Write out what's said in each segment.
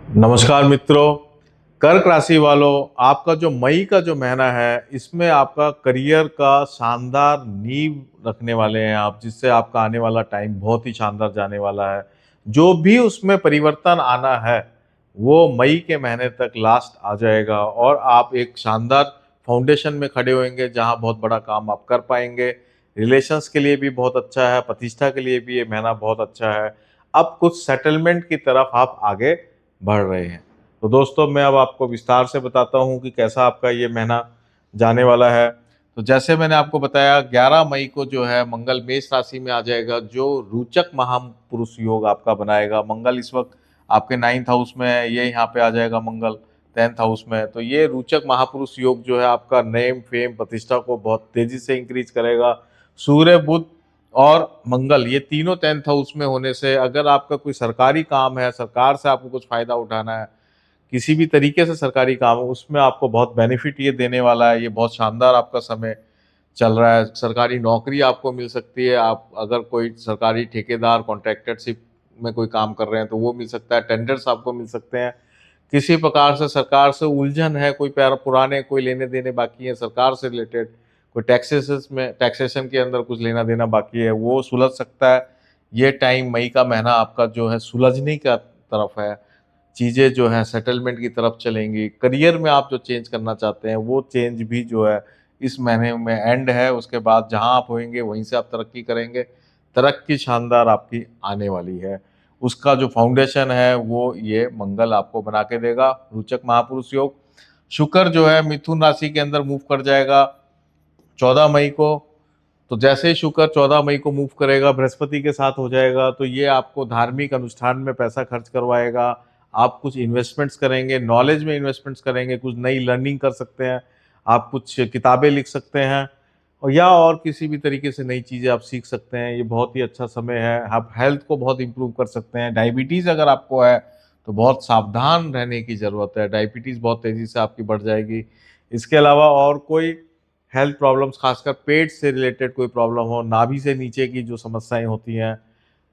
नमस्कार मित्रों। कर्क राशि वालों, आपका जो मई का जो महीना है इसमें आपका करियर का शानदार नींव रखने वाले हैं आप, जिससे आपका आने वाला टाइम बहुत ही शानदार जाने वाला है। जो भी उसमें परिवर्तन आना है वो मई के महीने तक लास्ट आ जाएगा और आप एक शानदार फाउंडेशन में खड़े होंगे जहां बहुत बड़ा काम आप कर पाएंगे। रिलेशंस के लिए भी बहुत अच्छा है, प्रतिष्ठा के लिए भी ये महीना बहुत अच्छा है। अब कुछ सेटलमेंट की तरफ आप आगे बढ़ रहे हैं। तो दोस्तों, मैं अब आपको विस्तार से बताता हूँ कि कैसा आपका ये महीना जाने वाला है। तो जैसे मैंने आपको बताया, 11 मई को जो है मंगल मेष राशि में आ जाएगा, जो रोचक महापुरुष योग आपका बनाएगा। मंगल इस वक्त आपके 9th हाउस में है, ये यहाँ पे आ जाएगा मंगल 10th हाउस में। तो ये रोचक महापुरुष योग जो है आपका नेम फेम प्रतिष्ठा को बहुत तेजी से इंक्रीज करेगा। सूर्य बुध और मंगल ये तीनों 10th हाउस में होने से अगर आपका कोई सरकारी काम है, सरकार से आपको कुछ फायदा उठाना है, किसी भी तरीके से सरकारी काम है, उसमें आपको बहुत बेनिफिट ये देने वाला है। ये बहुत शानदार आपका समय चल रहा है। सरकारी नौकरी आपको मिल सकती है। आप अगर कोई सरकारी ठेकेदार कॉन्ट्रैक्टरशिप में कोई काम कर रहे हैं तो वो मिल सकता है। टेंडर्स आपको मिल सकते हैं। किसी प्रकार से सरकार से उलझन है, कोई पुराने कोई लेने देने बाकी है सरकार से रिलेटेड, कोई टैक्सेशन के अंदर कुछ लेना देना बाकी है, वो सुलझ सकता है। ये टाइम मई का महीना आपका जो है सुलझने का तरफ है। चीज़ें जो हैं सेटलमेंट की तरफ चलेंगी। करियर में आप जो चेंज करना चाहते हैं वो चेंज भी जो है इस महीने में एंड है। उसके बाद जहां आप होंगे वहीं से आप तरक्की करेंगे। तरक्की शानदार आपकी आने वाली है। उसका जो फाउंडेशन है वो ये मंगल आपको बना के देगा। रोचक महापुरुष योग। शुक्र जो है मिथुन राशि के अंदर मूव कर जाएगा 14 मई को। तो जैसे ही शुक्र 14 मई को मूव करेगा, बृहस्पति के साथ हो जाएगा, तो ये आपको धार्मिक अनुष्ठान में पैसा खर्च करवाएगा। आप कुछ इन्वेस्टमेंट्स करेंगे, नॉलेज में इन्वेस्टमेंट्स करेंगे, कुछ नई लर्निंग कर सकते हैं, आप कुछ किताबें लिख सकते हैं और या और किसी भी तरीके से नई चीज़ें आप सीख सकते हैं। ये बहुत ही अच्छा समय है। आप हेल्थ को बहुत इंप्रूव कर सकते हैं। डायबिटीज़ अगर आपको है तो बहुत सावधान रहने की ज़रूरत है। डायबिटीज़ बहुत तेज़ी से आपकी बढ़ जाएगी। इसके अलावा और कोई हेल्थ प्रॉब्लम्स, खासकर पेट से रिलेटेड कोई प्रॉब्लम हो, नाभि से नीचे की जो समस्याएं होती हैं,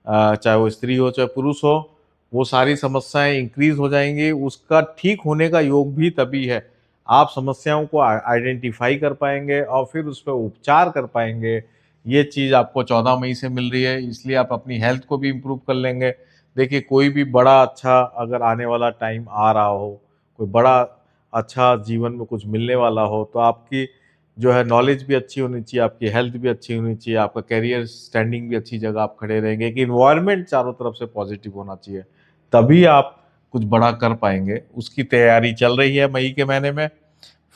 चाहे वो स्त्री हो चाहे पुरुष हो, वो सारी समस्याएं इंक्रीज हो जाएंगी। उसका ठीक होने का योग भी तभी है। आप समस्याओं को आइडेंटिफाई कर पाएंगे और फिर उस पर उपचार कर पाएंगे। ये चीज़ आपको 14 मई से मिल रही है, इसलिए आप अपनी हेल्थ को भी इम्प्रूव कर लेंगे। देखिए, कोई भी बड़ा अच्छा अगर आने वाला टाइम आ रहा हो, कोई बड़ा अच्छा जीवन में कुछ मिलने वाला हो, तो आपकी जो है नॉलेज भी अच्छी होनी चाहिए, आपकी हेल्थ भी अच्छी होनी चाहिए, आपका करियर स्टैंडिंग भी अच्छी जगह आप खड़े रहेंगे, कि इन्वायरमेंट चारों तरफ से पॉजिटिव होना चाहिए, तभी आप कुछ बड़ा कर पाएंगे। उसकी तैयारी चल रही है मई के महीने में।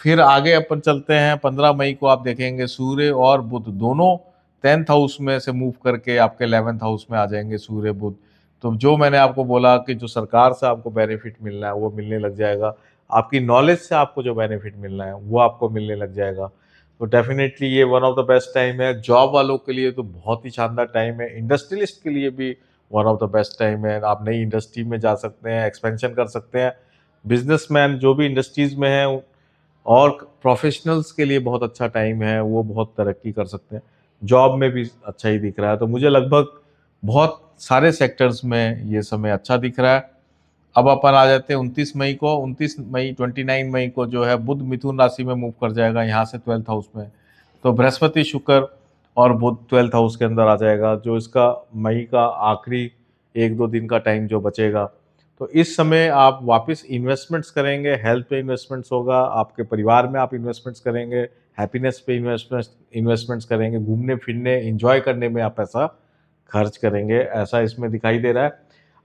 फिर आगे अपन चलते हैं। 15 मई को आप देखेंगे सूर्य और बुध दोनों 10th हाउस में से मूव करके आपके 11th हाउस में आ जाएंगे सूर्य बुध। तो जो मैंने आपको बोला कि जो सरकार से आपको बेनिफिट मिलना है वो मिलने लग जाएगा। आपकी नॉलेज से आपको जो बेनिफिट मिलना है वो आपको मिलने लग जाएगा। तो डेफिनेटली ये one of the best time है। जॉब वालों के लिए तो बहुत ही शानदार टाइम है। इंडस्ट्रियलिस्ट के लिए भी one of the best time है। आप नई इंडस्ट्री में जा सकते हैं, एक्सपेंशन कर सकते हैं। बिजनेसमैन जो भी इंडस्ट्रीज में हैं और प्रोफेशनल्स के लिए बहुत अच्छा टाइम है, वो बहुत तरक्की कर सकते हैं। जॉब में भी अच्छा ही दिख रहा है। तो मुझे लगभग बहुत सारे सेक्टर्स में ये समय अच्छा दिख रहा है। अब अपन आ जाते हैं 29 मई को। 29 मई को जो है बुध मिथुन राशि में मूव कर जाएगा यहाँ से 12th हाउस में। तो बृहस्पति शुक्र और बुध 12th हाउस के अंदर आ जाएगा, जो इसका मई का आखिरी 1-2 दिन का टाइम जो बचेगा। तो इस समय आप वापस इन्वेस्टमेंट्स करेंगे, हेल्थ पे इन्वेस्टमेंट्स होगा, आपके परिवार में आप इन्वेस्टमेंट्स करेंगे, हैप्पीनेस पे इन्वेस्टमेंट्स करेंगे, घूमने फिरने एंजॉय करने में आप पैसा खर्च करेंगे, ऐसा इसमें दिखाई दे रहा है।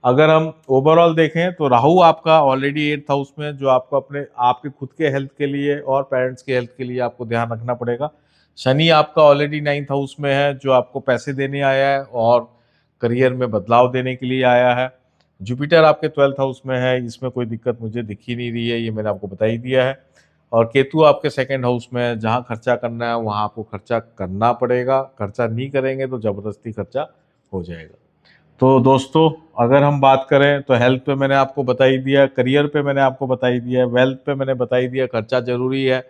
अगर हम ओवरऑल देखें तो राहु आपका ऑलरेडी 8th हाउस में, जो आपको अपने आपके खुद के हेल्थ के लिए और पेरेंट्स के हेल्थ के लिए आपको ध्यान रखना पड़ेगा। शनि आपका ऑलरेडी 9th हाउस में है, जो आपको पैसे देने आया है और करियर में बदलाव देने के लिए आया है। जुपिटर आपके 12th हाउस में है, इसमें कोई दिक्कत मुझे दिख ही नहीं रही है, ये मैंने आपको बता ही दिया है। और केतु आपके 2nd हाउस में है, जहाँ खर्चा करना है वहाँ आपको खर्चा करना पड़ेगा। खर्चा नहीं करेंगे तो ज़बरदस्ती खर्चा हो जाएगा। तो दोस्तों, अगर हम बात करें तो हेल्थ पे मैंने आपको बता ही दिया, करियर पे मैंने आपको बता ही दिया, वेल्थ पे मैंने बता ही दिया। खर्चा जरूरी है,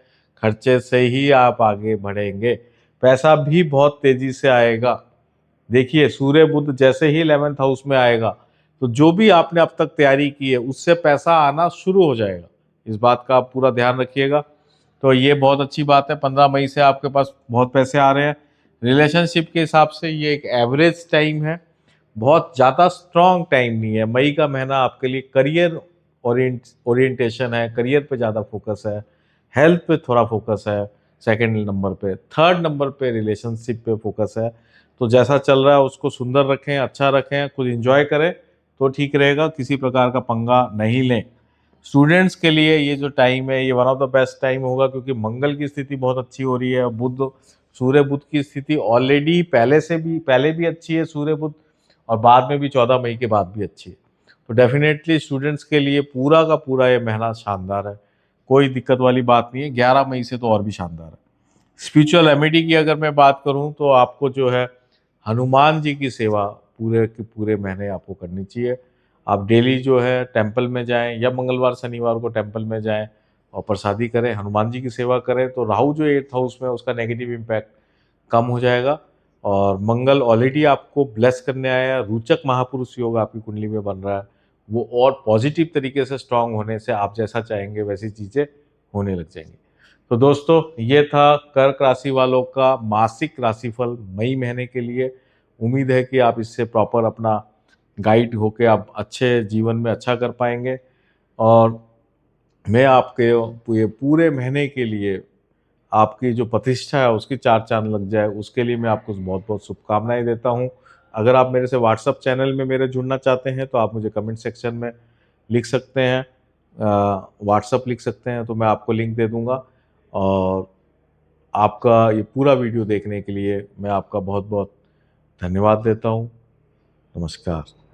खर्चे से ही आप आगे बढ़ेंगे। पैसा भी बहुत तेजी से आएगा। देखिए, सूर्य बुध जैसे ही 11th हाउस में आएगा, तो जो भी आपने अब तक तैयारी की है उससे पैसा आना शुरू हो जाएगा, इस बात का आप पूरा ध्यान रखिएगा। तो ये बहुत अच्छी बात है, 15 मई से आपके पास बहुत पैसे आ रहे हैं। रिलेशनशिप के हिसाब से ये एक एवरेज टाइम है, बहुत ज़्यादा स्ट्रॉन्ग टाइम नहीं है। मई का महीना आपके लिए करियर ओरिएंटेशन है, करियर पे ज़्यादा फोकस है, हेल्थ पे थोड़ा फोकस है सेकंड नंबर पे, थर्ड नंबर पे रिलेशनशिप पे फोकस है। तो जैसा चल रहा है उसको सुंदर रखें, अच्छा रखें, खुद एंजॉय करें तो ठीक रहेगा, किसी प्रकार का पंगा नहीं लें। स्टूडेंट्स के लिए ये जो टाइम है ये one of the best time होगा, क्योंकि मंगल की स्थिति बहुत अच्छी हो रही है, बुध सूर्य बुध की स्थिति ऑलरेडी पहले भी अच्छी है सूर्य बुध, और बाद में भी 14 मई के बाद भी अच्छी है। तो डेफिनेटली स्टूडेंट्स के लिए पूरा का पूरा ये महीना शानदार है, कोई दिक्कत वाली बात नहीं है। 11 मई से तो और भी शानदार है। स्पिरिचुअल रेमेडी की अगर मैं बात करूं तो आपको जो है हनुमान जी की सेवा पूरे के पूरे महीने आपको करनी चाहिए। आप डेली जो है टेंपल में जाएं या मंगलवार शनिवार को टेंपल में जाएं और प्रसादी करें, हनुमान जी की सेवा करें, तो राहु जो 8th हाउस में उसका नेगेटिव इम्पैक्ट कम हो जाएगा। और मंगल ऑलरेडी आपको ब्लेस करने आया है, रोचक महापुरुष योग आपकी कुंडली में बन रहा है, वो और पॉजिटिव तरीके से स्ट्रांग होने से आप जैसा चाहेंगे वैसी चीज़ें होने लग जाएंगी। तो दोस्तों ये था कर्क राशि वालों का मासिक राशिफल मई महीने के लिए। उम्मीद है कि आप इससे प्रॉपर अपना गाइड होके आप अच्छे जीवन में अच्छा कर पाएंगे, और मैं आपके ये पूरे महीने के लिए आपकी जो प्रतिष्ठा है उसकी चार चांद लग जाए, उसके लिए मैं आपको बहुत बहुत शुभकामनाएं देता हूं। अगर आप मेरे से व्हाट्सएप चैनल में मेरे जुड़ना चाहते हैं तो आप मुझे कमेंट सेक्शन में लिख सकते हैं, व्हाट्सएप लिख सकते हैं, तो मैं आपको लिंक दे दूंगा। और आपका ये पूरा वीडियो देखने के लिए मैं आपका बहुत बहुत धन्यवाद देता हूँ। नमस्कार।